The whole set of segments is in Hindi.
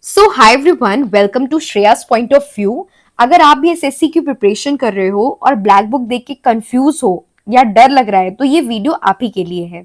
So hi everyone, welcome to Shreyas point of view. अगर आप भी एसएससी की प्रिपरेशन कर रहे हो और ब्लैक बुक देख के कंफ्यूज हो या डर लग रहा है तो ये वीडियो आप ही के लिए है।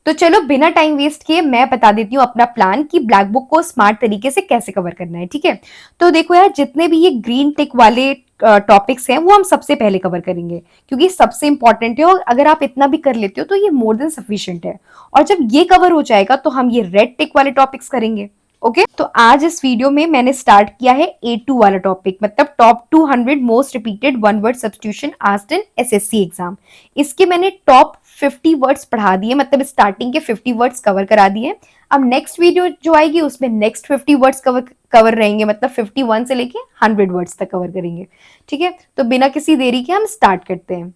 तो चलो बिना टाइम वेस्ट किए मैं बता देती हूँ अपना प्लान कि ब्लैक बुक को स्मार्ट तरीके से कैसे कवर करना है। ठीक है, तो देखो यार, जितने भी ये ग्रीन टिक वाले टॉपिक्स हैं वो हम सबसे पहले कवर करेंगे क्योंकि सबसे इंपॉर्टेंट है और अगर आप इतना भी कर लेते हो तो ये मोर देन सफिशिएंट है। और जब ये कवर हो जाएगा तो हम ये रेड टिक वाले टॉपिक्स करेंगे। ओके, तो आज इस वीडियो में मैंने स्टार्ट किया है A2 वाला टॉपिक, मतलब top 200 most repeated one word substitution asked in SSC exam. इसके मैंने टॉप 50 वर्ड्स पढ़ा दिए, मतलब स्टार्टिंग के 50 वर्ड्स कवर करा दिए। अब नेक्स्ट वीडियो जो आएगी उसमें नेक्स्ट 50 वर्ड्स कवर रहेंगे, मतलब 51 से लेके 100 वर्ड्स तक कवर करेंगे। ठीक है, तो बिना किसी देरी के हम स्टार्ट करते हैं।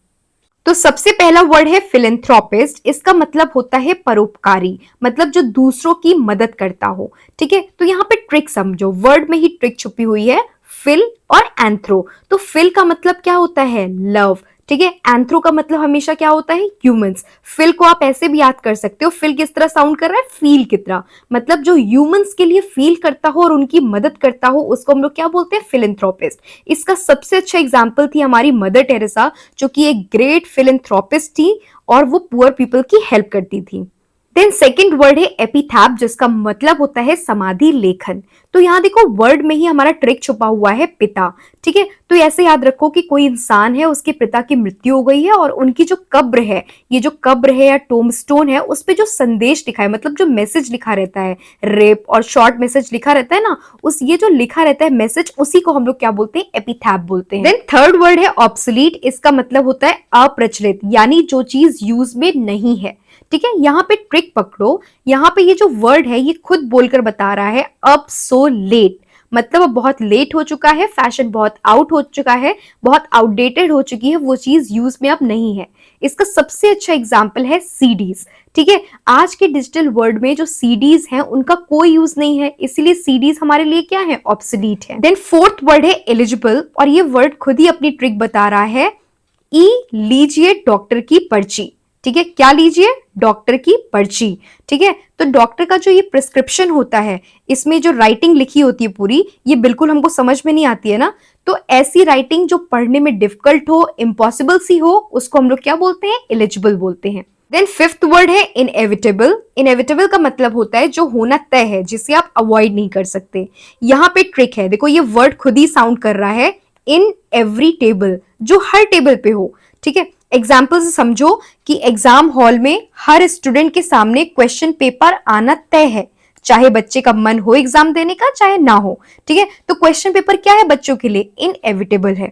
तो सबसे पहला वर्ड है फिलेंथ्रोपिस्ट। इसका मतलब होता है परोपकारी, मतलब जो दूसरों की मदद करता हो। ठीक है, तो यहाँ पे ट्रिक समझो, वर्ड में ही ट्रिक छुपी हुई है, फिल और एंथ्रो। तो फिल का मतलब क्या होता है? लव। ठीक है, एंथ्रो का मतलब हमेशा क्या होता है? ह्यूमंस। फिल को आप ऐसे भी याद कर सकते हो, फिल किस तरह साउंड कर रहा है? फील की तरह। मतलब जो ह्यूमंस के लिए फील करता हो और उनकी मदद करता हो उसको हम लोग क्या बोलते हैं? फिलेंथ्रोपिस्ट। इसका सबसे अच्छा एग्जाम्पल थी हमारी मदर टेरेसा, जो कि एक ग्रेट फिलेंथ्रोपिस्ट थी और वो पुअर पीपल की हेल्प करती थी। देन सेकंड वर्ड है एपिथैप, जिसका मतलब होता है समाधि लेखन। तो यहाँ देखो, वर्ड में ही हमारा ट्रिक छुपा हुआ है, पिता। ठीक है, तो ऐसे याद रखो कि कोई इंसान है, उसके पिता की मृत्यु हो गई है और उनकी जो कब्र है, ये जो कब्र है या टोम्बस्टोन है, उस पे जो संदेश लिखा है, मतलब जो मैसेज लिखा रहता है, रेप और शॉर्ट मैसेज लिखा रहता है ना, उस ये जो लिखा रहता है मैसेज, उसी को हम लोग क्या बोलते हैं? एपिथैप बोलते हैं। देन थर्ड वर्ड है ऑब्सोलीट। इसका मतलब होता है अप्रचलित, यानी जो चीज यूज में नहीं है। ठीक है, यहाँ पे ट्रिक पकड़ो, यहाँ पे ये जो वर्ड है ये खुद बोलकर बता रहा है अब सो लेट, मतलब अब बहुत लेट हो चुका है, फैशन बहुत आउट हो चुका है, बहुत आउटडेटेड हो चुकी है, वो चीज यूज में अब नहीं है। इसका सबसे अच्छा एग्जाम्पल है सीडीज। ठीक है, आज के डिजिटल वर्ल्ड में जो सीडीज हैं उनका कोई यूज नहीं है, इसीलिए सीडीज हमारे लिए क्या है? ऑब्सोलीट है। देन फोर्थ वर्ड है एलिजिबल, और ये वर्ड खुद ही अपनी ट्रिक बता रहा है, ई लीजिए डॉक्टर की पर्ची। ठीक है, क्या लीजिए? डॉक्टर की पर्ची। ठीक है, तो डॉक्टर का जो ये प्रिस्क्रिप्शन होता है, इसमें जो राइटिंग लिखी होती है पूरी, ये बिल्कुल हमको समझ में नहीं आती है ना, तो ऐसी राइटिंग जो पढ़ने में डिफिकल्ट हो, इम्पॉसिबल सी हो, उसको हम लोग क्या बोलते हैं? एलिजिबल बोलते हैं। देन फिफ्थ वर्ड है इनएविटेबल। इनएविटेबल का मतलब होता है जो होना तय है, जिसे आप अवॉइड नहीं कर सकते। यहाँ पे ट्रिक है, देखो ये वर्ड खुद ही साउंड कर रहा है, इन एवरी टेबल, जो हर टेबल पे हो। ठीक है, एग्जाम्पल से समझो कि एग्जाम हॉल में हर स्टूडेंट के सामने क्वेश्चन पेपर आना तय है, चाहे बच्चे का मन हो एग्जाम देने का चाहे ना हो। ठीक है, तो क्वेश्चन पेपर क्या है बच्चों के लिए? इनएविटेबल है।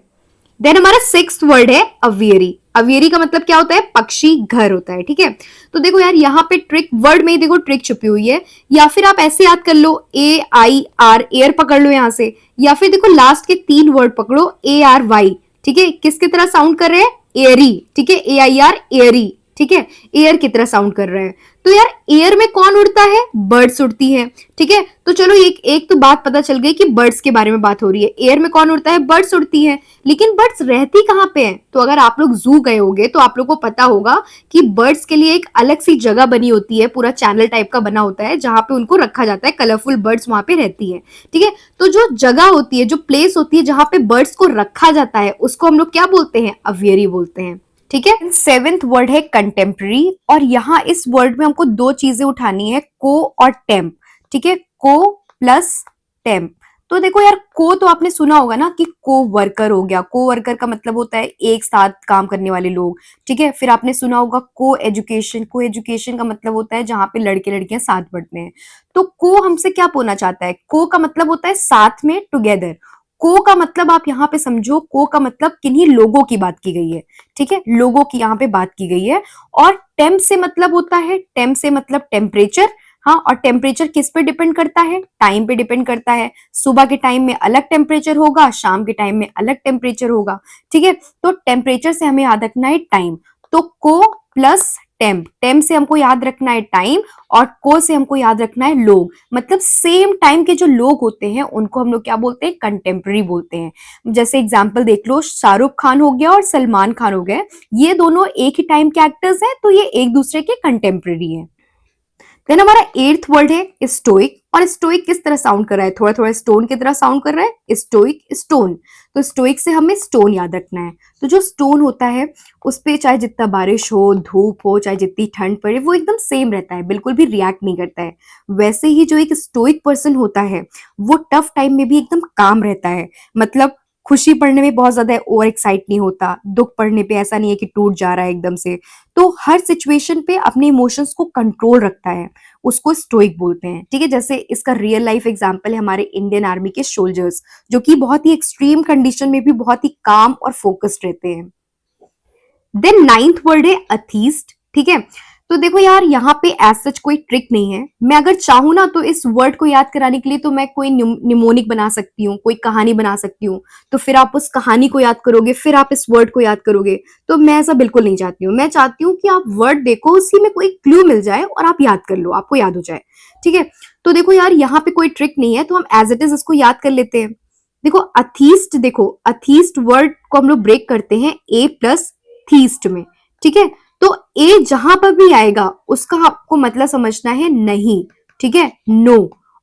देन हमारा सिक्स्थ वर्ड है अवियरी। अवियरी का मतलब क्या होता है? पक्षी घर होता है। ठीक है, तो देखो यार, यहाँ पे ट्रिक, वर्ड में ही देखो ट्रिक छुपी हुई है, या फिर आप ऐसे याद कर लो, AIR, एयर पकड़ लो यहां से, या फिर देखो लास्ट के 3 वर्ड पकड़ो, ARY। ठीक है, किसकी तरह साउंड कर रहे हैं? एयरी। ठीक है, AIR, एयरी। ठीक है, एयर की तरह साउंड कर रहे हैं। तो यार एयर में कौन उड़ता है? बर्ड्स उड़ती हैं। ठीक है, तो चलो एक तो बात पता चल गई कि बर्ड्स के बारे में बात हो रही है। एयर में कौन उड़ता है? बर्ड्स उड़ती हैं। लेकिन बर्ड्स रहती कहाँ पे हैं? तो अगर आप लोग जू गए होगे तो आप लोग को पता होगा कि बर्ड्स के लिए एक अलग सी जगह बनी होती है, पूरा चैनल टाइप का बना होता है, जहां पे उनको रखा जाता है, कलरफुल बर्ड्स वहां पे रहती है। ठीक है, तो जो जगह होती है, जो प्लेस होती है जहां पे बर्ड्स को रखा जाता है, उसको हम लोग क्या बोलते हैं? अवियरी बोलते हैं। ठीक है, सेवेंथ वर्ड है कंटेम्प्रेरी, और यहाँ इस वर्ड में हमको दो चीजें उठानी है, को और टेम्प। ठीक है, को प्लस टेम्प। तो देखो यार, को तो आपने सुना होगा ना कि को वर्कर हो गया। को वर्कर का मतलब होता है एक साथ काम करने वाले लोग। ठीक है, फिर आपने सुना होगा को एजुकेशन। को एजुकेशन का मतलब होता है जहां पे लड़के लड़कियां साथ पढ़ते हैं। तो को हमसे क्या बोलना चाहता है? को का मतलब होता है साथ में, टुगेदर। को का मतलब आप यहाँ पे समझो, को का मतलब किन्हीं लोगों की बात की गई है। ठीक है, लोगों की यहाँ पे बात की गई है। और टेम्प से मतलब होता है, टेम्प से मतलब टेम्परेचर। हाँ, और टेम्परेचर किस पे डिपेंड करता है? टाइम पे डिपेंड करता है। सुबह के टाइम में अलग टेम्परेचर होगा, शाम के टाइम में अलग टेम्परेचर होगा। ठीक है, तो टेम्परेचर से हमें याद रखना है टाइम। तो को प्लस टेम्प, टेम्प से हमको याद रखना है टाइम, और को से हमको याद रखना है लोग। मतलब सेम टाइम के जो लोग होते हैं उनको हम लोग क्या बोलते हैं? कंटेम्प्रेरी बोलते हैं। जैसे एग्जाम्पल देख लो, शाहरुख खान हो गया और सलमान खान हो गए, ये दोनों एक ही टाइम के एक्टर्स हैं, तो ये एक दूसरे के कंटेम्प्रेरी हैं। देन हमारा एट्थ वर्ड है स्टोइक, और स्टोइक किस तरह साउंड कर रहा है, थोड़ा थोड़ा स्टोन की तरह साउंड कर रहा है, स्टोइक स्टोन। तो स्टोइक से हमें स्टोन याद रखना है। तो जो स्टोन होता है उस पे चाहे जितना बारिश हो, धूप हो, चाहे जितनी ठंड पड़े, वो एकदम सेम रहता है, बिल्कुल भी रिएक्ट नहीं करता है। वैसे ही जो एक स्टोइक पर्सन होता है वो टफ टाइम में भी एकदम काम रहता है। मतलब खुशी पड़ने में बहुत ज्यादा ओवर एक्साइट नहीं होता, दुख पड़ने पे ऐसा नहीं है कि टूट जा रहा है एकदम से। तो हर सिचुएशन पे अपने इमोशंस को कंट्रोल रखता है, उसको स्टोइक बोलते हैं। ठीक है, जैसे इसका रियल लाइफ एग्जांपल है हमारे इंडियन आर्मी के सोल्जर्स, जो कि बहुत ही एक्सट्रीम कंडीशन में भी बहुत ही काम और फोकस्ड रहते हैं। देन नाइन्थ वर्ड है अथीस्ट। ठीक है, तो देखो यार यहाँ पे एज सच कोई ट्रिक नहीं है। मैं अगर चाहूँ ना तो इस वर्ड को याद कराने के लिए तो मैं कोई निमोनिक बना सकती हूँ, कोई कहानी बना सकती हूँ, तो फिर आप उस कहानी को याद करोगे, फिर आप इस वर्ड को याद करोगे। तो मैं ऐसा बिल्कुल नहीं चाहती हूँ। मैं चाहती हूँ कि आप वर्ड देखो, उसी में कोई क्लू मिल जाए और आप याद कर लो, आपको याद हो जाए। ठीक है, तो देखो यार यहाँ पे कोई ट्रिक नहीं है, तो हम एज इट इज इसको याद कर लेते हैं। देखो अथीस्ट, देखो अथीस्ट वर्ड को हम लोग ब्रेक करते हैं ए प्लस थीस्ट में। ठीक है, तो ए जहां पर भी आएगा उसका आपको मतलब समझना है नहीं। ठीक है, नो।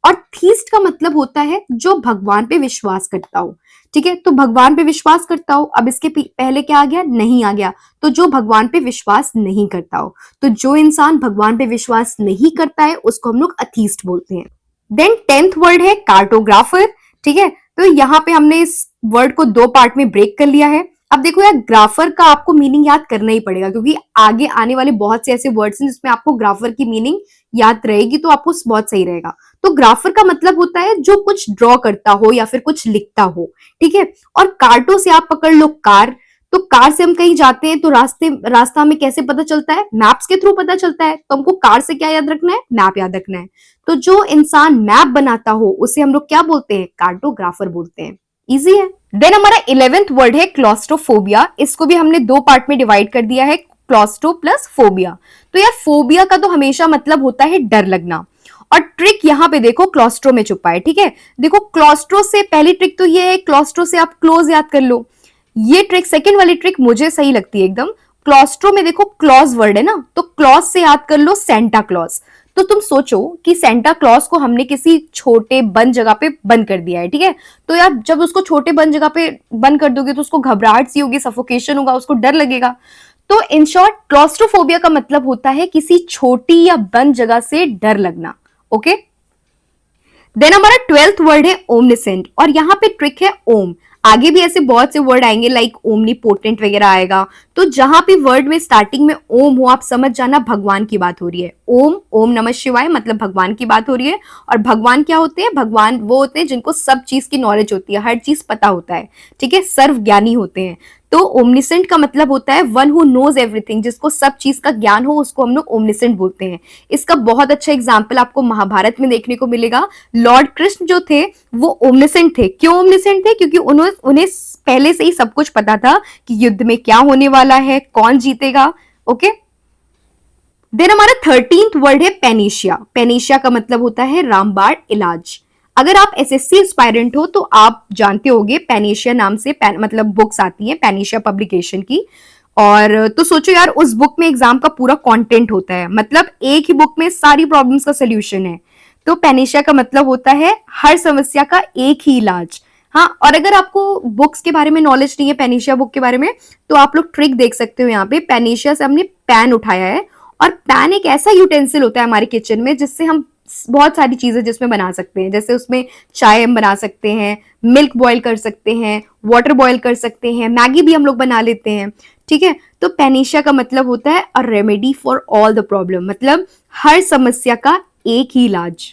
और थीस्ट का मतलब होता है जो भगवान पे विश्वास करता हो। ठीक है, तो भगवान पे विश्वास करता हो, अब इसके पहले क्या आ गया, नहीं आ गया, तो जो भगवान पे विश्वास नहीं करता हो। तो जो इंसान भगवान पे विश्वास नहीं करता है उसको हम लोग अथीस्ट बोलते हैं। देन टेंथ वर्ड है कार्टोग्राफर। ठीक है, तो यहाँ पे हमने इस वर्ड को दो पार्ट में ब्रेक कर लिया है। अब देखो यार, ग्राफर का आपको मीनिंग याद करना ही पड़ेगा, क्योंकि आगे आने वाले बहुत से ऐसे वर्ड्स हैं जिसमें आपको ग्राफर की मीनिंग याद रहेगी, तो आपको बहुत सही रहेगा। तो ग्राफर का मतलब होता है जो कुछ ड्रॉ करता हो या फिर कुछ लिखता हो। ठीक है, और कार्टो से आप पकड़ लो कार, तो कार से हम कहीं जाते हैं तो रास्ता हमें कैसे पता चलता है, मैप्स के थ्रू पता चलता है। तो हमको कार से क्या याद रखना है, मैप याद रखना है। तो जो इंसान मैप बनाता हो उसे हम लोग क्या बोलते हैं, कार्टोग्राफर बोलते हैं। इजी है। देन हमारा 11th वर्ड है क्लॉस्ट्रोफोबिया। इसको भी हमने दो पार्ट में डिवाइड कर दिया है, क्लॉस्ट्रो प्लस फोबिया। तो यार फोबिया का तो हमेशा मतलब होता है डर लगना, और ट्रिक यहाँ पे देखो क्लॉस्ट्रो में छुपा है। ठीक है, देखो क्लॉस्ट्रो से पहली ट्रिक तो ये है, क्लॉस्ट्रो से आप क्लोज याद कर लो। ये ट्रिक, सेकेंड वाली ट्रिक मुझे सही लगती है एकदम। क्लॉस्ट्रो में देखो क्लॉज वर्ड है ना, तो क्लॉज से याद कर लो सेंटा क्लॉज। तो तुम सोचो कि सेंटा क्लॉज को हमने किसी छोटे बंद जगह पे बंद कर दिया है। ठीक है, तो यार जब उसको छोटे बंद जगह पे बंद कर दोगे तो उसको घबराहट सी होगी, सफोकेशन होगा, उसको डर लगेगा। तो इन शॉर्ट क्लॉस्ट्रोफोबिया का मतलब होता है किसी छोटी या बंद जगह से डर लगना। ओके, देन हमारा 12th वर्ड है ओमनिसेंट, और यहाँ पे ट्रिक है ओम। आगे भी ऐसे बहुत से वर्ड आएंगे लाइक ओमनीपोटेंट वगैरह आएगा, तो जहां पे वर्ड में स्टार्टिंग में ओम हो आप समझ जाना भगवान की बात हो रही है। ओम, ओम नमः शिवाय, मतलब भगवान की बात हो रही है। और भगवान क्या होते हैं, भगवान वो होते हैं जिनको सब चीज की नॉलेज होती है, हर चीज पता होता है। ठीक है, सर्व ज्ञानी होते हैं। तो ओमनिसेंट का मतलब होता है वन हु नोज एवरीथिंग, जिसको सब चीज का ज्ञान हो उसको हम लोग ओमनिसेंट बोलते हैं। इसका बहुत अच्छा एग्जाम्पल आपको महाभारत में देखने को मिलेगा। लॉर्ड कृष्ण जो थे वो ओमनिसेंट थे। क्यों ओमनिसेंट थे, क्योंकि उन्हें पहले से ही सब कुछ पता था कि युद्ध में क्या होने वाला है, कौन जीतेगा। ओके, देन हमारा 13th वर्ड है पेनिशिया। पेनिशिया का मतलब होता है रामबाण इलाज। अगर आप एसएससी एस्पायरेंट हो तो आप जानते होंगे पेनिशिया नाम से मतलब बुक्स आती हैं पेनिशिया पब्लिकेशन की। और तो सोचो यार, उस बुक में एग्जाम का पूरा कंटेंट होता है, मतलब एक ही बुक में सारी प्रॉब्लम्स का सोल्यूशन है। तो पेनिशिया का मतलब होता है हर समस्या का एक ही इलाज। हाँ, और अगर आपको बुक्स के बारे में नॉलेज नहीं है, पेनिशिया बुक के बारे में, तो आप लोग ट्रिक देख सकते हो। यहाँ पे पेनिशिया से हमने पैन उठाया है, और पैन एक ऐसा यूटेंसिल होता है हमारे किचन में जिससे हम बहुत सारी चीजें जिसमें बना सकते हैं। जैसे उसमें चाय हम बना सकते हैं, मिल्क बॉईल कर सकते हैं, वाटर बॉईल कर सकते हैं, मैगी भी हम लोग बना लेते हैं। ठीक है, तो पेनिशिया का मतलब होता है a remedy for all the problem, मतलब हर समस्या का एक ही इलाज।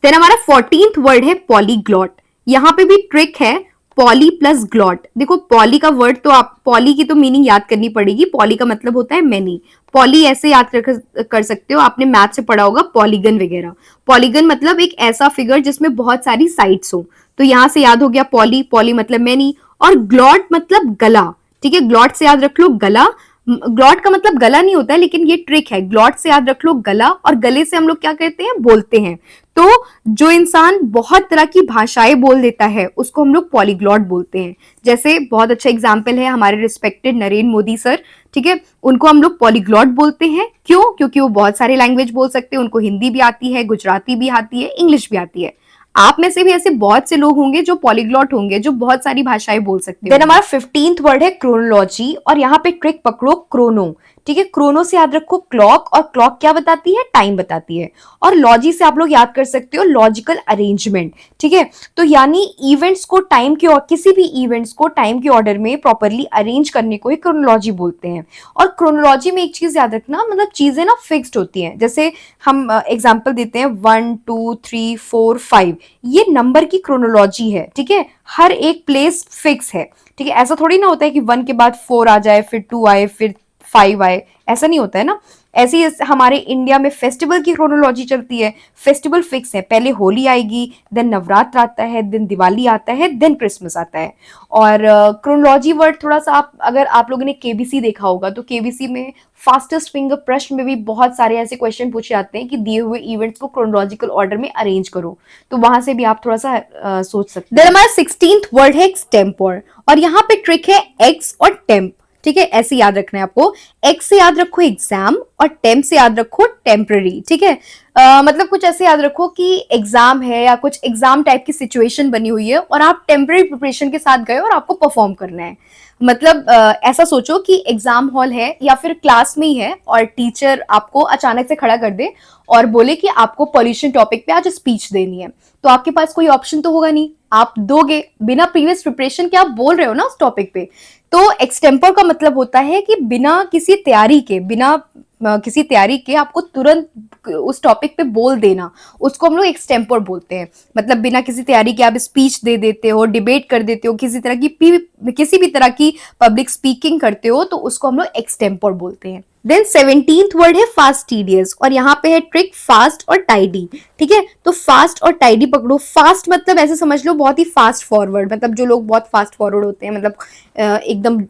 देन हमारा 14th वर्ड है पॉलीग्लॉट। यहाँ पे भी ट्रिक है, पॉली प्लस ग्लॉट। देखो पॉली का वर्ड तो आप, पॉली की तो मीनिंग याद करनी पड़ेगी। पॉली का मतलब होता है मेनी। पॉली ऐसे याद कर सकते हो, आपने मैथ से पढ़ा होगा पॉलीगन वगैरह। पॉलीगन मतलब एक ऐसा फिगर जिसमें बहुत सारी साइड्स हो, तो यहां से याद हो गया पॉली, पॉली मतलब मेनी। और ग्लॉट मतलब गला। ठीक है, ग्लॉट से याद रख लो गला। ग्लॉट का मतलब गला नहीं होता है, लेकिन ये ट्रिक है, ग्लॉट से याद रख लो गला, और गले से हम लोग क्या कहते हैं, बोलते हैं। तो जो इंसान बहुत तरह की भाषाएं बोल देता है उसको हम लोग पॉलीग्लॉट बोलते हैं। जैसे बहुत अच्छा एग्जाम्पल है हमारे रिस्पेक्टेड नरेंद्र मोदी सर, ठीक है, उनको हम लोग पॉलीग्लॉट बोलते हैं। क्यों? क्योंकि वो बहुत सारे लैंग्वेज बोल सकते हैं, उनको हिंदी भी आती है, गुजराती भी आती है, इंग्लिश भी आती है। आप में से भी ऐसे बहुत से लोग होंगे जो पॉलीग्लॉट होंगे, जो बहुत सारी भाषाएं बोल सकते हैं। देन हमारा 15th वर्ड है क्रोनोलॉजी, और यहाँ पे ट्रिक पकड़ो, क्रोनो, ठीक है। क्रोनो से याद रखो क्लॉक, और क्लॉक क्या बताती है? टाइम बताती है। और लॉजी से आप लोग याद कर सकते हो लॉजिकल अरेंजमेंट, ठीक है। तो यानी इवेंट्स को टाइम के, और किसी भी इवेंट्स को टाइम के ऑर्डर में प्रॉपरली अरेंज करने को ही क्रोनोलॉजी बोलते हैं। और क्रोनोलॉजी में एक चीज याद रखना, मतलब चीजें ना फिक्स्ड होती हैं। जैसे हम एग्जांपल देते हैं 1 2 3 4 5, ये नंबर की क्रोनोलॉजी है, ठीक है। हर एक प्लेस फिक्स है, ठीक है। ऐसा थोड़ी ना होता है कि 1 के बाद 4 आ जाए, फिर 2 आए, फिर 5 आए, ऐसा नहीं होता है ना। ऐसे ही हमारे इंडिया में फेस्टिवल की क्रोनोलॉजी चलती है। फेस्टिवल फिक्स है, पहले होली आएगी, देन नवरात्र आता है, देन दिवाली आता है, देन क्रिसमस आता है। और क्रोनोलॉजी वर्ड थोड़ा सा अगर आप लोगों ने केबीसी देखा होगा तो केबीसी में फास्टेस्ट फिंगर प्रश्न में भी बहुत सारे ऐसे क्वेश्चन पूछे जाते हैं कि दिए हुए इवेंट्स को क्रोनोलॉजिकल ऑर्डर में अरेंज करो, तो वहां से भी आप थोड़ा सा सोच सकते हैं। देन हमारा 16th वर्ड है एक्सटेम्पोर, और यहाँ पे ट्रिक है एक्स और टेम्प, ठीक है। ऐसे याद रखना है आपको, एक्स से याद रखो एग्जाम, और टेम्प से याद रखो टेम्पररी, ठीक है। मतलब कुछ ऐसे याद रखो कि एग्जाम है या कुछ एग्जाम टाइप की सिचुएशन बनी हुई है और आप टेम्पररी प्रिपरेशन के साथ गए और आपको परफॉर्म करना है। मतलब ऐसा सोचो कि एग्जाम हॉल है या फिर क्लास में ही है और टीचर आपको अचानक से खड़ा कर दे और बोले कि आपको पॉल्यूशन टॉपिक पे आज स्पीच देनी है, तो आपके पास कोई ऑप्शन तो होगा नहीं, आप दोगे बिना प्रीवियस प्रिपरेशन के, आप बोल रहे हो ना उस टॉपिक पे। तो एक्सटेम्पर का मतलब होता है कि बिना किसी तैयारी के, बिना किसी तैयारी के आपको तुरंत उस टॉपिक पे बोल देना, उसको हम लोग एक्सटेम्पर बोलते हैं। मतलब बिना किसी तैयारी के आप स्पीच दे देते हो, डिबेट कर देते हो, किसी भी तरह की पब्लिक स्पीकिंग करते हो, तो उसको हम लोग एक्सटेम्पर बोलते हैं। देन 17th वर्ड है फास्टिडियस, और यहाँ पे है ट्रिक फास्ट और टाइडी, ठीक है। तो फास्ट और टाइडी पकड़ो। फास्ट मतलब ऐसे समझ लो बहुत ही फास्ट फॉरवर्ड, मतलब जो लोग बहुत फास्ट फॉरवर्ड होते हैं, मतलब एकदम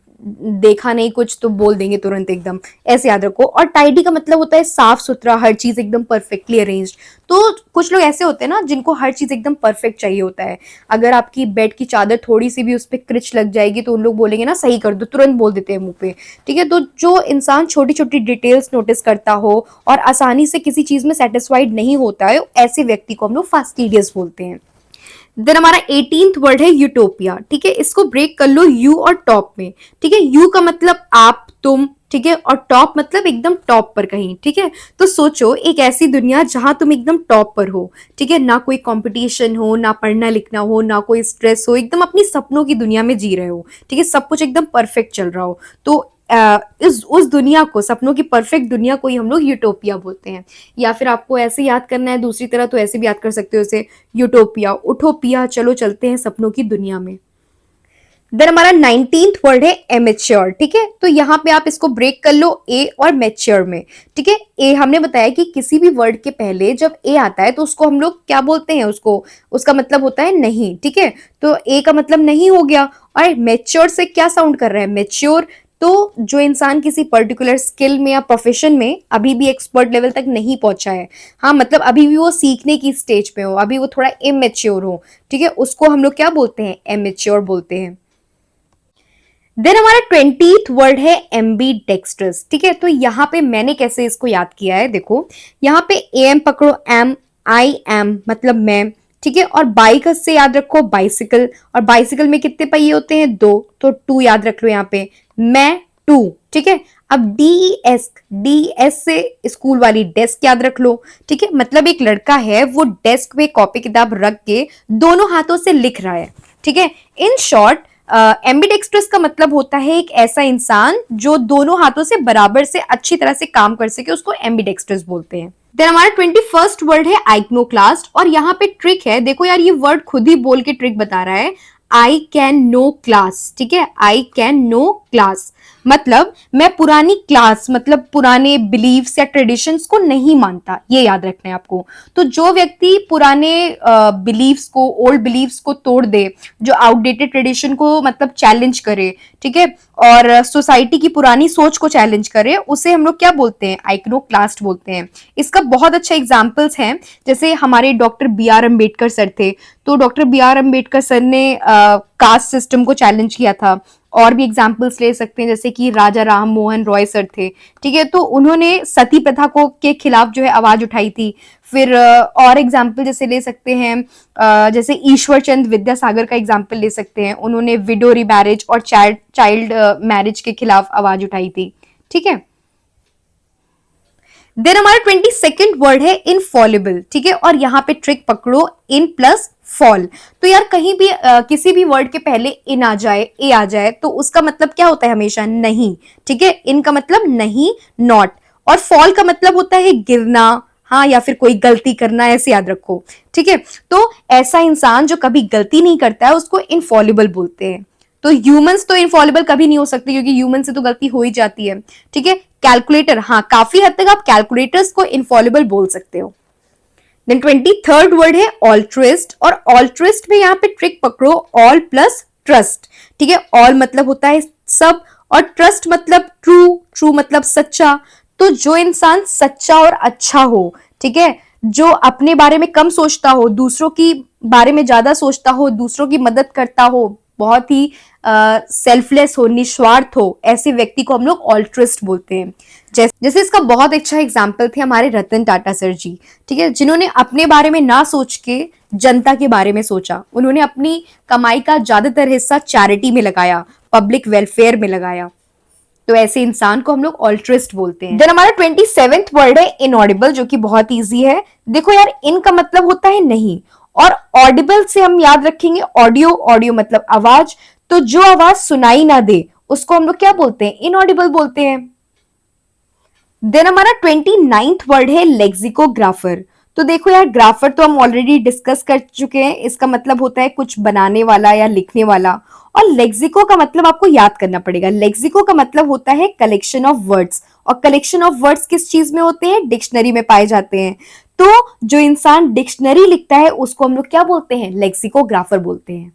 देखा नहीं कुछ तो बोल देंगे तुरंत एकदम, ऐसे याद रखो। और टाइडी का मतलब होता है साफ सुथरा, हर चीज एकदम परफेक्टली अरेंज्ड। तो कुछ लोग ऐसे होते हैं ना जिनको हर चीज एकदम परफेक्ट चाहिए होता है। अगर आपकी बेड की चादर थोड़ी सी भी उस पर क्रिच लग जाएगी तो उन लोग बोलेंगे ना सही कर दो, तुरंत बोल देते हैं मुंह पे, ठीक है। तो जो इंसान छोटी छोटी डिटेल्स नोटिस करता हो और आसानी से किसी चीज में सेटिस्फाइड नहीं होता है, ऐसे व्यक्ति को हम लोग फास्टिडियस बोलते हैं। देन हमारा 18th वर्ड है यूटोपिया, ठीक है। इसको ब्रेक कर लो यू और टॉप में, ठीक है। यू का मतलब आप, तुम, ठीक है, और टॉप मतलब एकदम टॉप पर कहीं, ठीक है। तो सोचो एक ऐसी दुनिया जहां तुम एकदम टॉप पर हो, ठीक है, ना कोई कंपटीशन हो, ना पढ़ना लिखना हो, ना कोई स्ट्रेस हो, एकदम अपनी सपनों की दुनिया में जी रहे हो, ठीक है, सब कुछ एकदम परफेक्ट चल रहा हो। तो उस दुनिया को, सपनों की परफेक्ट दुनिया को ही हम लोग यूटोपिया बोलते हैं। या फिर आपको ऐसे याद करना है दूसरी तरह तो ऐसे भी याद कर सकते हो इसे, यूटोपिया, उठोपिया, चलो चलते हैं सपनों की दुनिया में। देन हमारा 19th वर्ड है एमेच्योर, ठीक है। तो यहाँ पे आप इसको ब्रेक कर लो ए और मैच्योर में, ठीक है। ए हमने बताया कि किसी भी वर्ड के पहले जब ए आता है तो उसको हम लोग क्या बोलते हैं, उसका मतलब होता है नहीं, ठीक है। तो ए का मतलब नहीं हो गया। और मैच्योर से क्या साउंड कर रहा है? मैच्योर। तो जो इंसान किसी पर्टिकुलर स्किल में या प्रोफेशन में अभी भी एक्सपर्ट लेवल तक नहीं पहुंचा है, हाँ, मतलब अभी भी वो सीखने की स्टेज पे हो, अभी वो थोड़ा इमेच्योर हो, ठीक है, उसको हम लोग क्या बोलते हैं? एमेच्योर बोलते हैं। देन हमारा 20th वर्ड है एम्बी डेक्स्ट्रस, ठीक है। तो यहाँ पे मैंने कैसे इसको याद किया है, देखो यहाँ पे एम पकड़ो, एम, आई एम मतलब मैं, ठीक है। और बाइक से याद रखो बाइसिकल, और बाइसिकल में कितने पहिए होते हैं? 2, तो 2 याद रख लो यहाँ पे, मैं 2, ठीक है। अब डी एस से स्कूल वाली डेस्क याद रख लो, ठीक है। मतलब एक लड़का है वो डेस्क पे कॉपी किताब रख के दोनों हाथों से लिख रहा है, ठीक है। इन शॉर्ट एम्बिडेक्स्ट्रस का मतलब होता है एक ऐसा इंसान जो दोनों हाथों से बराबर से अच्छी तरह से काम कर सके, उसको एम्बिडेक्स्ट्रस बोलते हैं। देन हमारा 21st वर्ड है आइक्नोक्लास्ट, और यहाँ पे ट्रिक है, देखो यार ये वर्ड खुद ही बोल के ट्रिक बता रहा है, आई कैन नो क्लास, ठीक है, आई कैन नो क्लास, मतलब मैं पुरानी क्लास मतलब पुराने बिलीव्स या ट्रेडिशंस को नहीं मानता, ये याद रखना है आपको। तो जो व्यक्ति पुराने बिलीव्स को, ओल्ड बिलीव्स को तोड़ दे, जो आउटडेटेड ट्रेडिशन को मतलब चैलेंज करे, ठीक है, और सोसाइटी की पुरानी सोच को चैलेंज करे, उसे हम लोग क्या बोलते हैं, आइकनोक्लास्ट बोलते हैं। इसका बहुत अच्छा एग्जाम्पल्स हैं, जैसे हमारे doctor B R Ambedkar sir थे, तो doctor B R Ambedkar sir ने कास्ट सिस्टम को चैलेंज किया था। और भी एग्जाम्पल्स ले सकते हैं, जैसे कि राजा राम मोहन रॉय सर थे, ठीक है, तो उन्होंने सती प्रथा को के खिलाफ जो है आवाज उठाई थी। फिर और एग्जाम्पल जैसे ले सकते हैं, जैसे ईश्वर चंद विद्यासागर का एग्जाम्पल ले सकते हैं, उन्होंने विडो रीमैरिज और चाइल्ड मैरिज के खिलाफ आवाज उठाई थी, ठीक है। देन हमारा 22nd वर्ड है इनफॉलिबल, ठीक है, और यहाँ पे ट्रिक पकड़ो, इन प्लस फॉल। तो यार कहीं भी किसी भी वर्ड के पहले इन आ जाए, ए आ जाए, तो उसका मतलब क्या होता है, हमेशा नहीं, ठीक है। इन का मतलब नहीं, नॉट, और फॉल का मतलब होता है गिरना, हाँ, या फिर कोई गलती करना, ऐसे याद रखो, ठीक है। तो ऐसा इंसान जो कभी गलती नहीं करता है उसको इनफॉलिबल बोलते हैं। तो ह्यूमंस तो इनफॉलिबल कभी नहीं हो सकते, क्योंकि ह्यूमन से तो गलती हो ही जाती है, ठीक है। कैलकुलेटर, हाँ, काफी हद तक आप कैलकुलेटर्स को इनफॉलिबल बोल सकते हो। देन 23rd वर्ड है ऑल्ट्रिस्ट, और ऑल्ट्रिस्ट में यहाँ पे ट्रिक पकड़ो, ऑल प्लस ट्रस्ट, ठीक है। ऑल मतलब होता है सब, और ट्रस्ट मतलब ट्रू, ट्रू मतलब सच्चा। तो जो इंसान सच्चा और अच्छा हो, ठीक है, जो अपने बारे में कम सोचता हो, दूसरों की बारे में ज्यादा सोचता हो, दूसरों की मदद करता हो, बहुत ही सेल्फलेस हो, निस्वार्थ हो, ऐसे व्यक्ति को हम लोग ऑल्ट्रिस्ट बोलते हैं। जैसे इसका बहुत अच्छा एग्जाम्पल थे हमारे रतन टाटा सर जी, ठीक है, जिन्होंने अपने बारे में ना सोच के जनता के बारे में सोचा। उन्होंने अपनी कमाई का ज्यादातर हिस्सा चैरिटी में लगाया, पब्लिक वेलफेयर में लगाया। तो ऐसे इंसान को हम लोग ऑल्ट्रिस्ट बोलते हैं। देन हमारा 27th वर्ड है इनऑडिबल, जो कि बहुत इजी है। देखो यार, इन का मतलब होता है नहीं, और ऑडिबल से हम याद रखेंगे ऑडियो, ऑडियो मतलब आवाज। तो जो आवाज सुनाई ना दे उसको हम लोग क्या बोलते हैं, इनऑडिबल बोलते हैं। देन हमारा 29th वर्ड है लेक्सिकोग्राफर। तो देखो यार, ग्राफर तो हम ऑलरेडी डिस्कस कर चुके हैं, इसका मतलब होता है कुछ बनाने वाला या लिखने वाला। और लेक्सिको का मतलब आपको याद करना पड़ेगा, लेक्सिको का मतलब होता है कलेक्शन ऑफ वर्ड्स, और कलेक्शन ऑफ वर्ड्स किस चीज में होते हैं, डिक्शनरी में पाए जाते हैं। तो जो इंसान डिक्शनरी लिखता है उसको हम लोग क्या बोलते हैं, लेक्सिकोग्राफर बोलते हैं।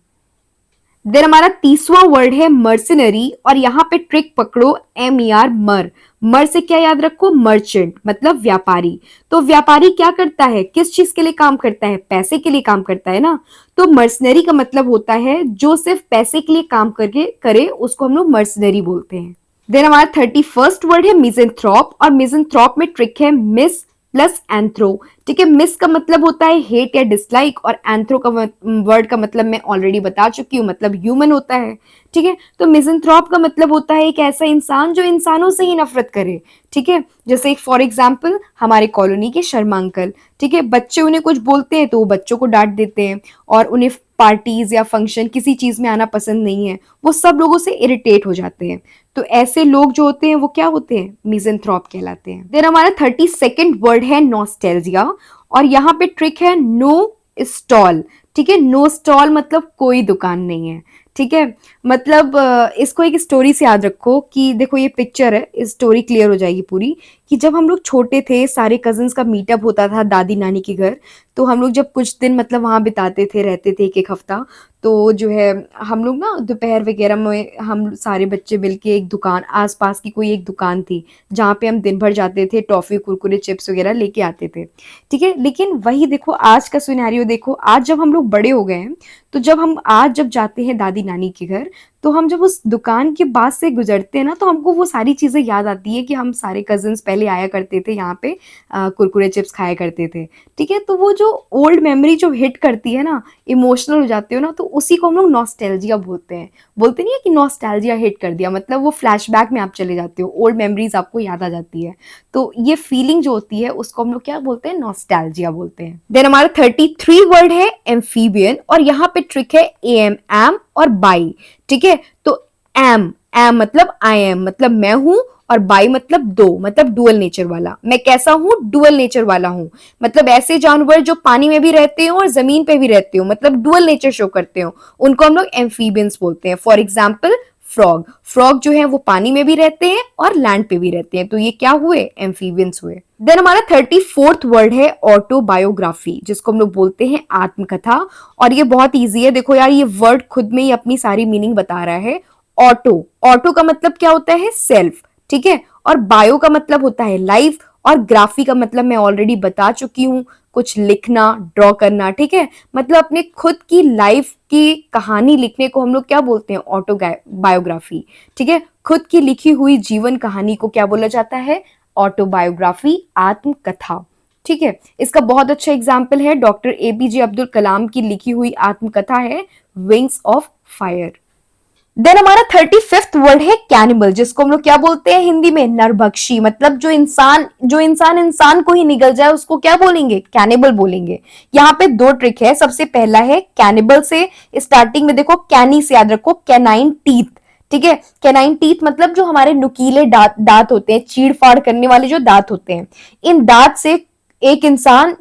देन हमारा 30वां वर्ड है मर्सिनरी, और यहां पे ट्रिक पकड़ो, MER, मर। मर से क्या याद रखो, मर्चेंट मतलब व्यापारी। तो व्यापारी क्या करता है, किस चीज के लिए काम करता है, पैसे के लिए काम करता है ना। तो मर्सनरी का मतलब होता है जो सिर्फ पैसे के लिए काम करके करे, उसको हम लोग मर्सनरी बोलते हैं। देन हमारा 31st वर्ड है मिज़ेंथ्रोप, और मिज़ेंथ्रोप में ट्रिक है मिस प्लस एंथ्रो, ठीक है। मिस का मतलब होता है हेट या डिसलाइक, और एंथ्रो का वर्ड का मतलब मैं ऑलरेडी बता चुकी हूँ, मतलब ह्यूमन होता है, ठीक है। तो मिज़ेंथ्रोप का मतलब होता है एक ऐसा इंसान जो इंसानों से ही नफरत करे, ठीक है। जैसे एक फॉर एग्जाम्पल हमारे कॉलोनी के शर्मा अंकल, ठीक है, बच्चे उन्हें कुछ बोलते हैं तो वो बच्चों को डांट देते हैं, और उन्हें पार्टीज या फंक्शन किसी चीज में आना पसंद नहीं है, वो सब लोगों से इरिटेट हो जाते हैं। तो ऐसे लोग जो होते हैं वो क्या होते हैं, मिज़ेंथ्रोप कहलाते हैं। देन हमारा 32nd वर्ड है नॉस्टैल्जिया, और यहाँ पे ट्रिक है नो स्टॉल, ठीक है। नो स्टॉल मतलब कोई दुकान नहीं है, ठीक है। मतलब इसको एक स्टोरी से याद रखो कि देखो ये पिक्चर है, इस स्टोरी क्लियर हो जाएगी पूरी, कि जब हम लोग छोटे थे सारे कजिन्स का मीटअप होता था दादी नानी के घर, तो हम लोग जब कुछ दिन मतलब वहां बिताते थे, रहते थे एक एक हफ्ता, तो जो है हम लोग ना दोपहर वगैरह में हम सारे बच्चे मिलके एक दुकान, आसपास की कोई एक दुकान थी जहाँ पे हम दिन भर जाते थे, टॉफी कुरकुरे चिप्स वगैरह लेके आते थे, ठीक है। लेकिन वही देखो आज का सिनेरियो देखो, आज जब हम लोग बड़े हो गए हैं, तो जब हम आज जब जाते हैं दादी नानी के घर, तो हम जब उस दुकान के पास से गुजरते हैं ना, तो हमको वो सारी चीजें याद आती है कि हम सारे कजिन्स पहले आया करते थे यहाँ पे, कुरकुरे चिप्स खाया करते थे, ठीक है। तो वो जो ओल्ड मेमोरी जो हिट करती है ना, इमोशनल हो जाते हो ना, तो उसी को हम लोग नॉस्टैल्जिया बोलते हैं। बोलते नहीं है कि नॉस्टैल्जिया हिट कर दिया, मतलब वो फ्लैशबैक में आप चले जाते हो, ओल्ड मेमोरीज आपको याद आ जाती है। तो ये फीलिंग जो होती है उसको हम लोग क्या बोलते हैं, नॉस्टैल्जिया बोलते हैं। देन हमारा 33 वर्ड है एम्फीबियन, और यहाँ पे ट्रिक है एम और बाई, ठीक है। तो एम मतलब आई एम मतलब मैं हूं, और बाई मतलब दो, मतलब डुअल नेचर वाला। मैं कैसा हूं, डुअल नेचर वाला हूं, मतलब ऐसे जानवर जो पानी में भी रहते हो और जमीन पे भी रहते हो, मतलब डुअल नेचर शो करते हो, उनको हम लोग एम्फीबियंस बोलते हैं। For example frog. फ्रॉग जो है वो पानी में भी रहते हैं और लैंड पे भी रहते हैं, तो ये क्या हुए, एम्फीबियंस हुए। देन हमारा 34th वर्ड है ऑटोबायोग्राफी, जिसको हम लोग बोलते हैं आत्मकथा। और ये बहुत ईजी है, देखो यार ये वर्ड खुद में ही अपनी सारी मीनिंग बता रहा है। ऑटो, ऑटो का मतलब क्या होता है, सेल्फ, ठीक है। और बायो का मतलब होता है लाइफ, और ग्राफी का मतलब मैं ऑलरेडी बता चुकी हूं, कुछ लिखना, ड्रॉ करना, ठीक है। मतलब अपने खुद की लाइफ की कहानी लिखने को हम लोग क्या बोलते हैं, ऑटोबायोग्राफी, ठीक है। खुद की लिखी हुई जीवन कहानी को क्या बोला जाता है, ऑटोबायोग्राफी, आत्मकथा, ठीक है। इसका बहुत अच्छा एग्जाम्पल है डॉक्टर एपीजे अब्दुल कलाम की लिखी हुई आत्मकथा है विंग्स ऑफ फायर। देन हमारा 35th वर्ड है कैनिबल, जिसको हम लोग क्या बोलते हैं हिंदी में, नरभक्षी। मतलब जो इंसान इंसान को ही निगल जाए उसको क्या बोलेंगे, कैनिबल बोलेंगे। यहाँ पे दो ट्रिक है। सबसे पहला है कैनिबल से स्टार्टिंग में देखो, कैनी से याद रखो, कैनाइन टीथ, ठीक है। कैनाइन टीथ मतलब जो हमारे नुकीले दांत होते हैं, चीड़ फाड़ करने वाले जो दांत होते हैं, इन दांत से एक इंसान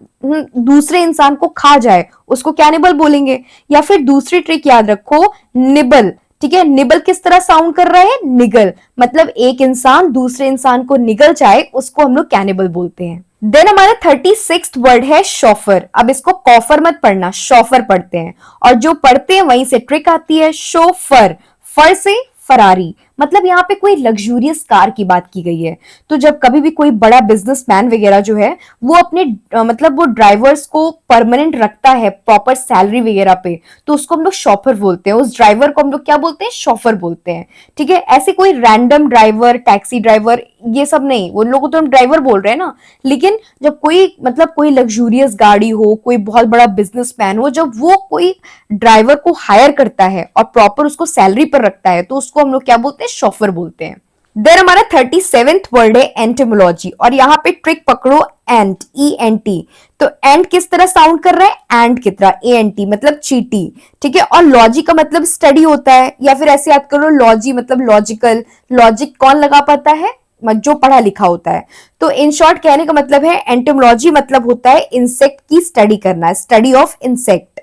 दूसरे इंसान को खा जाए उसको कैनिबल बोलेंगे। या फिर दूसरी ट्रिक याद रखो, निबल, ठीक है। निबल किस तरह साउंड कर रहा है, निगल, मतलब एक इंसान दूसरे इंसान को निगल जाए उसको हम लोग कैनिबल बोलते हैं। देन हमारा 36th वर्ड है शॉफर। अब इसको कॉफर मत पढ़ना, शॉफर पढ़ते हैं, और जो पढ़ते हैं वहीं से ट्रिक आती है, शोफर, फर से फरारी, मतलब यहाँ पे कोई लग्जूरियस कार की बात की गई है। तो जब कभी भी कोई बड़ा बिजनेसमैन वगैरह जो है वो अपने मतलब वो ड्राइवर्स को परमानेंट रखता है प्रॉपर सैलरी वगैरह पे, तो उसको हम लोग शॉफर बोलते हैं। उस ड्राइवर को हम लोग क्या बोलते हैं, शॉफर बोलते हैं, ठीक है। ऐसे कोई रैंडम ड्राइवर, टैक्सी ड्राइवर, ये सब नहीं, उन लोगों को तो हम ड्राइवर बोल रहे हैं ना। लेकिन जब कोई मतलब कोई लग्जूरियस गाड़ी हो, कोई बहुत बड़ा बिजनेसमैन हो, जब वो कोई ड्राइवर को हायर करता है और प्रॉपर उसको सैलरी पर रखता है, तो उसको हम लोग क्या बोलते हैं, शॉफर बोलते हैं। देन हमारा 37th वर्ड है एंटोमोलॉजी, और यहाँ पे ट्रिक पकड़ो, एंट, ENT। तो एंट किस तरह साउंड कर रहा है, एंट की तरह, ANT मतलब चीटी, ठीक है। और लॉजी का मतलब स्टडी होता है, या फिर ऐसे याद करो, लॉजी मतलब लॉजिकल। लॉजिक कौन लगा पाता है, जो पढ़ा लिखा होता है। तो इन शॉर्ट कहने का मतलब है, एंटोमोलॉजी मतलब होता है इंसेक्ट की स्टडी करना, स्टडी ऑफ इंसेक्ट।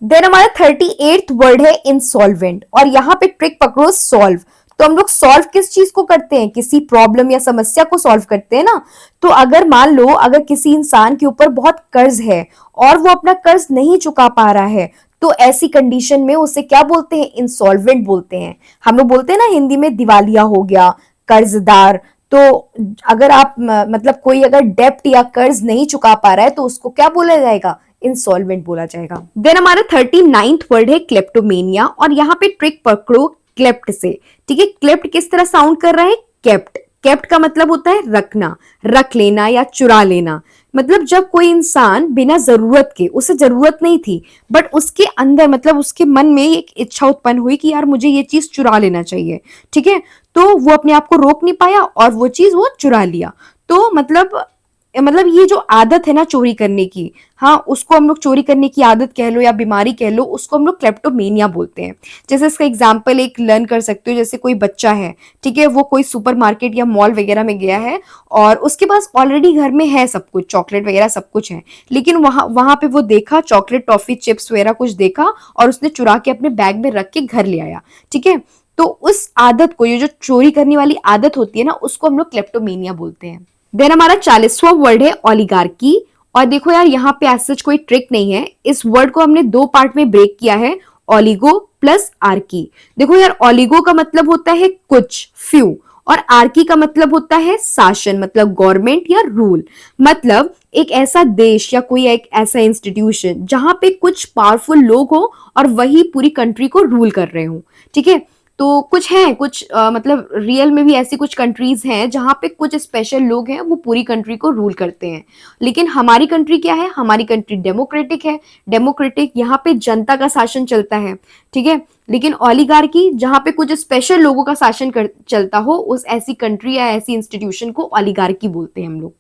देन हमारा 38th वर्ड है इंसॉल्वेंट, और यहां पे ट्रिक पकड़ो, सॉल्व। तो हम लोग सॉल्व किस चीज को करते हैं, किसी प्रॉब्लम या समस्या को सॉल्व करते हैं ना। तो अगर मान लो अगर किसी इंसान के ऊपर बहुत कर्ज है और वो अपना कर्ज नहीं चुका पा रहा है, तो ऐसी कंडीशन में उसे क्या बोलते हैं, इंसॉल्वेंट बोलते हैं। हम लोग बोलते हैं ना हिंदी में, दिवालिया हो गया, कर्जदार। तो अगर आप मतलब कोई अगर डेप्ट या कर्ज नहीं चुका पा रहा है तो उसको क्या बोला जाएगा, इंसॉल्वेंट बोला जाएगा। देन हमारा 39th वर्ड है क्लेप्टोमेनिया, और यहाँ पे ट्रिक पकड़ो, क्लेप्ट से, ठीक है। क्लेप्ट किस तरह साउंड कर रहा है, केप्ट। केप्ट का मतलब होता है रखना, रख लेना या चुरा लेना। मतलब जब कोई इंसान बिना जरूरत के, उसे जरूरत नहीं थी, बट उसके अंदर मतलब उसके मन में एक इच्छा उत्पन्न हुई कि यार मुझे ये चीज चुरा लेना चाहिए, ठीक है। तो वो अपने आप को रोक नहीं पाया और वो चीज वो चुरा लिया। तो मतलब ये जो आदत है ना चोरी करने की, हाँ, उसको हम लोग चोरी करने की आदत कह लो या बीमारी कह लो, उसको हम लोग क्लेप्टोमेनिया बोलते हैं। जैसे इसका एग्जांपल एक लर्न कर सकते हो, जैसे कोई बच्चा है, ठीक है, वो कोई सुपरमार्केट या मॉल वगैरह में गया है और उसके पास ऑलरेडी घर में है सब कुछ, चॉकलेट वगैरह सब कुछ है, लेकिन वहां वहां पे वो देखा चॉकलेट, टॉफी, चिप्स वगैरह कुछ देखा और उसने चुरा के अपने बैग में रख के घर ले आया, ठीक है। तो उस आदत को, ये जो चोरी करने वाली आदत होती है ना, उसको हम लोग क्लेप्टोमेनिया बोलते हैं। देन हमारा 40वां वर्ड है ओलिगार्की, और देखो यार यहाँ पे ऐसा कोई ट्रिक नहीं है, इस वर्ड को हमने दो पार्ट में ब्रेक किया है, ओलिगो प्लस आर्की। देखो यार, ओलिगो का मतलब होता है कुछ, फ्यू, और आर्की का मतलब होता है शासन, मतलब गवर्नमेंट या रूल। मतलब एक ऐसा देश या कोई एक ऐसा इंस्टीट्यूशन जहां पे कुछ पावरफुल लोग हो और वही पूरी कंट्री को रूल कर रहे हो, ठीक है। तो कुछ है, कुछ मतलब रियल में भी ऐसी कुछ कंट्रीज हैं जहां पे कुछ स्पेशल लोग हैं वो पूरी कंट्री को रूल करते हैं। लेकिन हमारी कंट्री क्या है, हमारी कंट्री डेमोक्रेटिक है। डेमोक्रेटिक, यहाँ पे जनता का शासन चलता है, ठीक है। लेकिन ओलिगार्की, जहां पे कुछ स्पेशल लोगों का शासन चलता हो, उस ऐसी कंट्री या ऐसी इंस्टीट्यूशन को ओलिगार्की बोलते हैं हम लोग।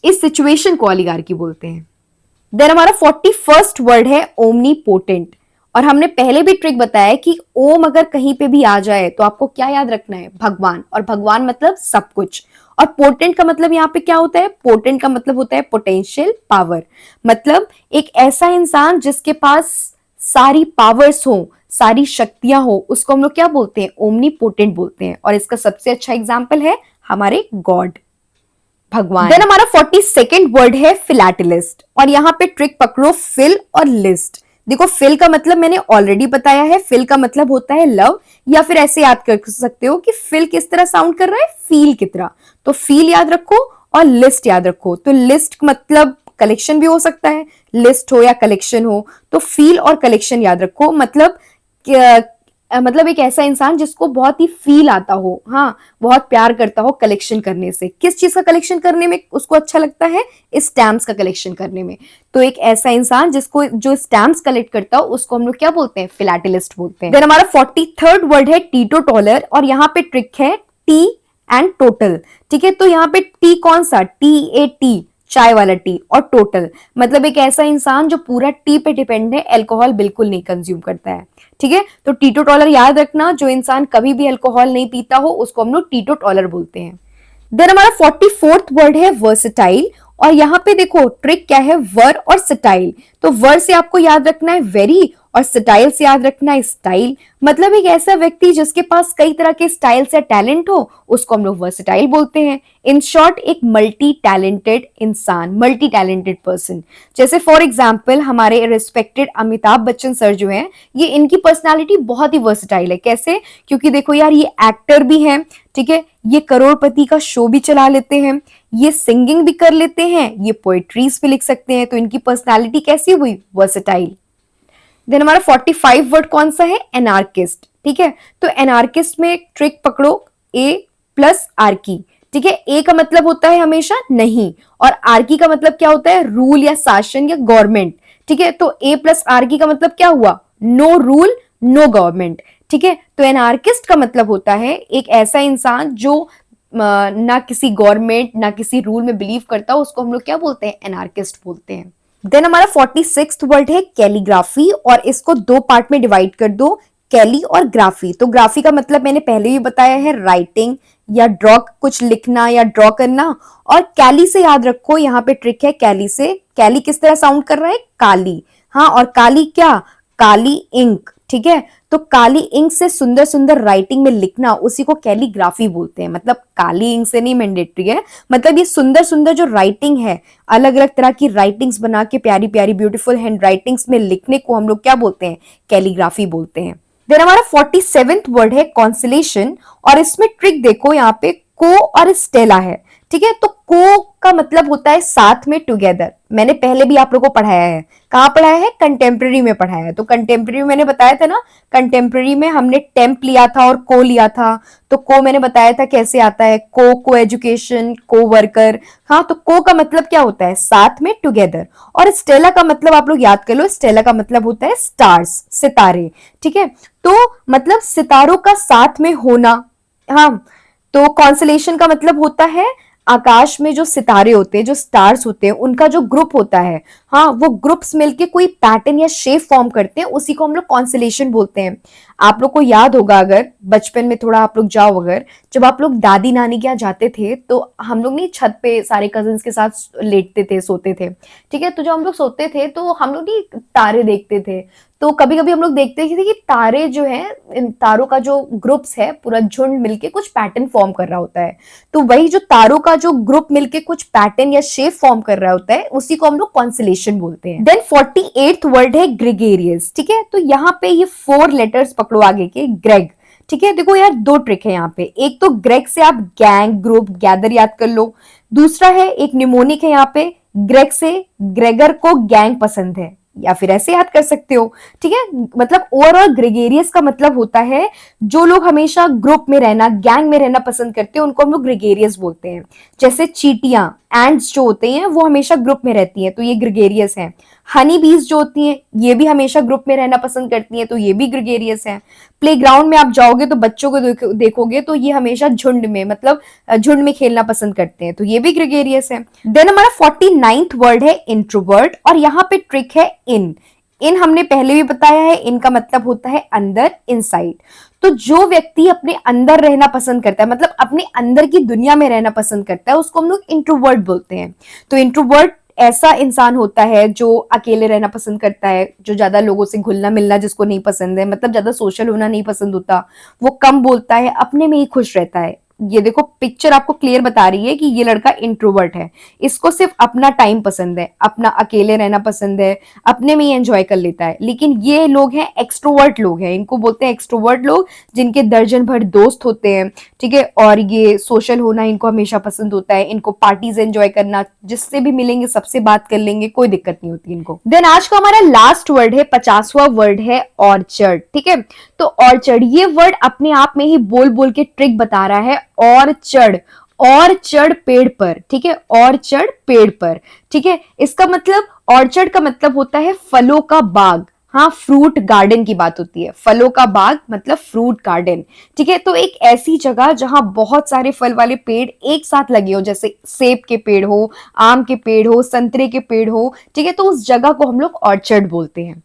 इस सिचुएशन को ओलिगार्की बोलते हैं। देन हमारा 41st वर्ड है ओमनीपोटेंट, और हमने पहले भी ट्रिक बताया कि ओम अगर कहीं पे भी आ जाए तो आपको क्या याद रखना है, भगवान, और भगवान मतलब सब कुछ। और पोटेंट का मतलब यहाँ पे क्या होता है, पोटेंट का मतलब होता है पोटेंशियल पावर, मतलब एक ऐसा इंसान जिसके पास सारी पावर्स हो, सारी शक्तियां हो, उसको हम लोग क्या बोलते हैं, ओमनीपोटेंट बोलते हैं। और इसका सबसे अच्छा एग्जाम्पल है हमारे गॉड, भगवान। देन हमारा 42nd वर्ड है फिलैटेलिस्ट, और यहाँ पे ट्रिक पकड़ो, फिल और लिस्ट। देखो फिल का मतलब मैंने ऑलरेडी बताया है, फिल का मतलब होता है लव, या फिर ऐसे याद कर सकते हो कि फिल किस तरह साउंड कर रहा है, फील की तरह। तो फील याद रखो और लिस्ट याद रखो। तो लिस्ट मतलब कलेक्शन भी हो सकता है, लिस्ट हो या कलेक्शन हो, तो फील और कलेक्शन याद रखो। मतलब एक ऐसा इंसान जिसको बहुत ही फील आता हो, हाँ, बहुत प्यार करता हो कलेक्शन करने से। किस चीज का कलेक्शन करने में उसको अच्छा लगता है, स्टैम्प्स का कलेक्शन करने में। तो एक ऐसा इंसान जिसको जो स्टैम्प्स कलेक्ट करता हो, उसको हम लोग क्या बोलते हैं, फिलैटेलिस्ट बोलते हैं। देन हमारा 43rd वर्ड है टीटोटॉलर, और यहाँ पे ट्रिक है टी एंड टोटल। ठीक है, तो यहाँ पे टी कौन सा, TAT, चाय वाला टी, और टोटल मतलब एक ऐसा इंसान जो पूरा टी पे डिपेंड है, अल्कोहल बिल्कुल नहीं कंज्यूम करता है। ठीक है, तो टीटोटॉलर याद रखना, जो इंसान कभी भी अल्कोहल नहीं पीता हो उसको हम लोग टीटोटॉलर बोलते हैं। देन हमारा 44th वर्ड है वर्सेटाइल, और यहाँ पे देखो ट्रिक क्या है, वर और सटाइल। तो वर से आपको याद रखना है वेरी, और स्टाइल से याद रखना है स्टाइल। मतलब एक ऐसा व्यक्ति जिसके पास कई तरह के स्टाइल से टैलेंट हो, उसको हम लोग वर्सेटाइल बोलते हैं। इन शॉर्ट एक मल्टी टैलेंटेड इंसान, मल्टी टैलेंटेड पर्सन। जैसे फॉर एग्जाम्पल हमारे रिस्पेक्टेड अमिताभ बच्चन सर जो हैं, ये इनकी पर्सनालिटी बहुत ही वर्सेटाइल है। कैसे, क्योंकि देखो यार ये एक्टर भी हैं, ठीक है, ये करोड़पति का शो भी चला लेते हैं, ये सिंगिंग भी कर लेते हैं, ये पोएट्रीज भी लिख सकते हैं। तो इनकी पर्सनालिटी कैसी हुई, वर्सेटाइल। देन हमारा 45 वर्ड कौन सा है, एनार्किस्ट। ठीक है, तो एनार्किस्ट में ट्रिक पकड़ो, A प्लस आर्की। ठीक है, ए का मतलब होता है हमेशा नहीं, और आर्की का मतलब क्या होता है, रूल या शासन या गवर्नमेंट। ठीक है, तो ए प्लस आर्की का मतलब क्या हुआ, नो रूल नो गवर्नमेंट। ठीक है, तो एनार्किस्ट का मतलब होता है एक ऐसा इंसान जो ना किसी गवर्नमेंट ना किसी रूल में बिलीव करता हो, उसको हम लोग क्या बोलते हैं, एनार्किस्ट बोलते हैं। देन हमारा 46th वर्ड है कैलीग्राफी, और इसको दो पार्ट में डिवाइड कर दो, कैली और ग्राफी। तो ग्राफी का मतलब मैंने पहले भी बताया है, राइटिंग या ड्रॉ, कुछ लिखना या ड्रॉ करना। और कैली से याद रखो, यहाँ पे ट्रिक है कैली से, कैली किस तरह साउंड कर रहा है, काली, हाँ, और काली क्या, काली इंक। ठीक है, तो काली इंक से सुंदर सुंदर राइटिंग में लिखना, उसी को कैलीग्राफी बोलते हैं। मतलब काली इंक से नहीं मैंडेटरी है, मतलब ये सुंदर सुंदर जो राइटिंग है, अलग अलग तरह की राइटिंग्स बना के प्यारी प्यारी ब्यूटीफुल हैंड राइटिंग्स में लिखने को हम लोग क्या बोलते हैं, कैलीग्राफी बोलते हैं। देन हमारा 47th वर्ड है कॉन्सलेशन, और इसमें ट्रिक देखो, यहाँ पे को और स्टेला है। ठीक है, तो को का मतलब होता है साथ में, टुगेदर। मैंने पहले भी आप लोगों को पढ़ाया है, कहाँ पढ़ाया है, कंटेम्प्रेरी में पढ़ाया है। तो कंटेम्प्रेरी में मैंने बताया था ना, कंटेम्प्रेरी में हमने टेम्प लिया था और को लिया था। तो को मैंने बताया था कैसे आता है, को एजुकेशन, को वर्कर। हाँ, तो को का मतलब क्या होता है, साथ में, टुगेदर। और स्टेला का मतलब आप लोग याद कर लो, स्टेला का मतलब होता है स्टार्स, सितारे। ठीक है, तो मतलब सितारों का साथ में होना। हाँ, तो कॉन्सलेशन का मतलब होता है आकाश में जो सितारे होते हैं, जो स्टार्स होते हैं, उनका जो ग्रुप होता है, हाँ, वो ग्रुप्स मिलके कोई पैटर्न या शेप फॉर्म करते हैं, उसी को हम लोग कॉन्सलेशन बोलते हैं। आप लोग को याद होगा, अगर बचपन में थोड़ा आप लोग जाओ, अगर जब आप लोग दादी नानी के यहाँ जाते थे, तो हम लोग नहीं छत पे सारे कजिन्स के साथ लेटते थे, सोते थे। ठीक है, तो जब हम लोग सोते थे तो हम लोग नहीं तारे देखते थे। तो कभी कभी हम लोग देखते थे कि तारे जो है, इन तारों का जो ग्रुप्स है, पूरा झुंड मिलके कुछ पैटर्न फॉर्म कर रहा होता है। तो वही जो तारों का जो ग्रुप मिलके कुछ पैटर्न या शेप फॉर्म कर रहा होता है, उसी को हम लोग कॉन्सलेशन बोलते हैं। देन 48th वर्ड है ग्रेगेरियस। ठीक है, तो यहाँ पे ये 4 लेटर्स पकड़ो आगे के, ग्रेग। ठीक है, देखो यार दो ट्रिक है यहाँ पे। एक तो ग्रेग से आप गैंग, ग्रुप, गैदर याद कर लो। दूसरा है एक निमोनिक है यहाँ पे, ग्रेग से ग्रेगर को गैंग पसंद है, या फिर ऐसे याद कर सकते हो। ठीक है, मतलब ओवरऑल ग्रेगेरियस का मतलब होता है जो लोग हमेशा ग्रुप में रहना, गैंग में रहना पसंद करते हैं, उनको हम लोग ग्रेगेरियस बोलते हैं। जैसे चींटियां, एंड्स जो होते हैं, वो हमेशा ग्रुप में रहती हैं, तो ये ग्रेगेरियस हैं। हनी बीज जो होती हैं, ये भी हमेशा ग्रुप में रहना पसंद करती हैं, तो ये भी ग्रेगेरियस हैं। प्लेग्राउंड में आप जाओगे तो बच्चों को देखोगे तो ये हमेशा झुंड में, मतलब झुंड में खेलना पसंद करते हैं, तो ये भी ग्रेगेरियस है। देन हमारा 49th वर्ड है इंट्रोवर्ट, और यहाँ पे ट्रिक है इन हमने पहले भी बताया है, इनका मतलब होता है अंदर, इनसाइड। तो जो व्यक्ति अपने अंदर रहना पसंद करता है, मतलब अपने अंदर की दुनिया में रहना पसंद करता है, उसको हम लोग इंट्रोवर्ट बोलते हैं। तो इंट्रोवर्ट ऐसा इंसान होता है जो अकेले रहना पसंद करता है, जो ज्यादा लोगों से घुलना मिलना जिसको नहीं पसंद है, मतलब ज्यादा सोशल होना नहीं पसंद होता, वो कम बोलता है, अपने में ही खुश रहता है। ये देखो पिक्चर आपको क्लियर बता रही है कि ये लड़का इंट्रोवर्ट है, इसको सिर्फ अपना टाइम पसंद है, अपना अकेले रहना पसंद है, अपने में ही एंजॉय कर लेता है। लेकिन ये लोग हैं एक्सट्रोवर्ट लोग हैं, इनको बोलते हैं एक्सट्रोवर्ट लोग, जिनके दर्जन भर दोस्त होते हैं, ठीक है, और ये सोशल होना इनको हमेशा पसंद होता है, इनको पार्टीज एंजॉय करना, जिससे भी मिलेंगे सबसे बात कर लेंगे, कोई दिक्कत नहीं होती इनको। देन आज का हमारा लास्ट वर्ड है, 50वां वर्ड है ऑर्चर्ड, ठीक है। तो ऑर्चर्ड ये वर्ड अपने आप में ही बोल बोल के ट्रिक बता रहा है, और चढ़ पेड़ पर, ठीक है, और चढ़ पेड़ पर, ठीक है। इसका मतलब ऑर्चर्ड का मतलब होता है फलों का बाग, हाँ, फ्रूट गार्डन की बात होती है, फलों का बाग मतलब फ्रूट गार्डन, ठीक है। तो एक ऐसी जगह जहां बहुत सारे फल वाले पेड़ एक साथ लगे हो, जैसे सेब के पेड़ हो, आम के पेड़ हो, संतरे के पेड़ हो, ठीक है, तो उस जगह को हम लोग ऑर्चर्ड बोलते हैं।